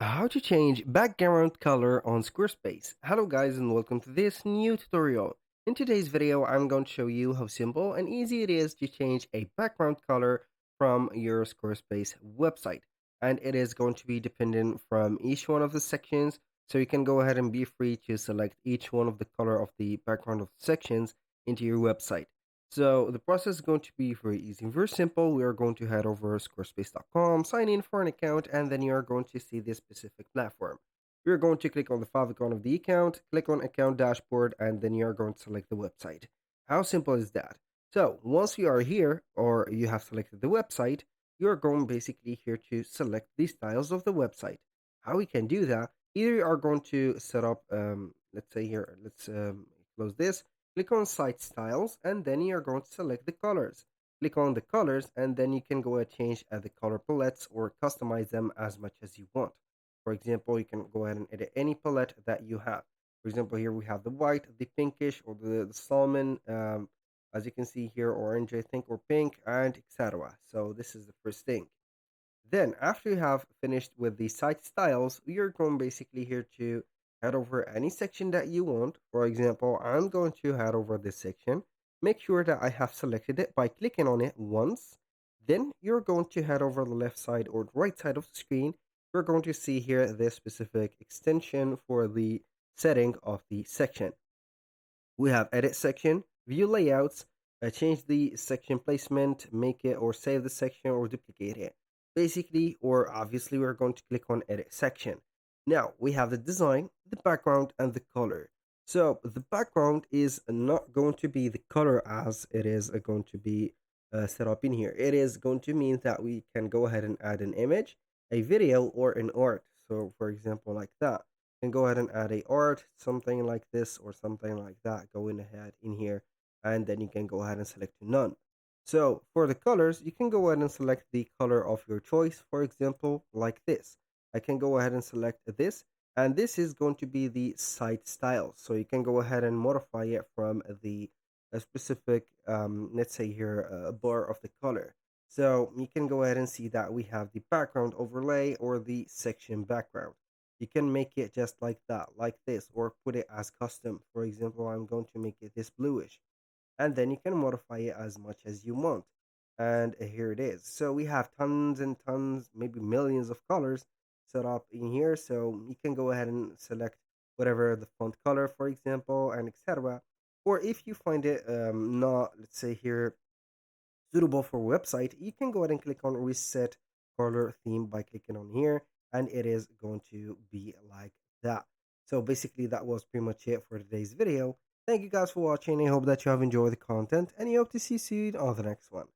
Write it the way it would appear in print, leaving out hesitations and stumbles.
How to change background color on Squarespace. Hello guys and welcome to this new tutorial. In today's video I'm going to show you how simple and easy it is to change a background color from your Squarespace website. And it is going to be dependent from each one of the sections, so you can go ahead and be free to select each one of the color of the background of the sections into your website. So the process is going to be very easy, very simple. We are going to head over squarespace.com, sign in for an account, and then you are going to see this specific platform. You're going to click on the favicon of the account, click on account dashboard, and then you're going to select the website. How simple is that? So once you are here, or you have selected the website, you're going basically here to select the styles of the website. How we can do that? Either you are going to set up, let's say here, let's close this. Click on site styles and then you're going to select the colors. Click on the colors and then you can go and change the color palettes or customize them as much as you want. For example, you can go ahead and edit any palette that you have. For example, here we have the white, the pinkish, or the salmon, as you can see here, orange, I think, or pink, and etc. So this is the first thing. Then, after you have finished with the site styles, you're going basically here to head over any section that you want. For example, I'm going to head over this section. Make sure that I have selected it by clicking on it once. Then you're going to head over the left side or the right side of the screen. You're going to see here this specific extension for the setting of the section. We have edit section, view layouts, change the section placement, make it or save the section or duplicate it. Basically, or obviously, we're going to click on edit section. Now we have the design, the background, and the color. So the background is not going to be the color as it is going to be set up in here. It is going to mean that we can go ahead and add an image, a video, or an art. So for example, like that can go ahead and add a art, something like this or something like that, going ahead in here, and then you can go ahead and select none. So for the colors, you can go ahead and select the color of your choice, for example, like this. I can go ahead and select this, and this is going to be the site style. So you can go ahead and modify it from the specific, let's say here, bar of the color. So you can go ahead and see that we have the background overlay or the section background. You can make it just like that, like this, or put it as custom. For example, I'm going to make it this bluish, and then you can modify it as much as you want. And here it is. So we have tons and tons, maybe millions of colors set up in here. So you can go ahead and select whatever the font color, for example, and etc. Or if you find it not, let's say here, suitable for website, you can go ahead and click on reset color theme by clicking on here, and it is going to be like that. So basically that was pretty much it for today's video. Thank you guys for watching. I hope that you have enjoyed the content, and I hope to see you soon on the next one.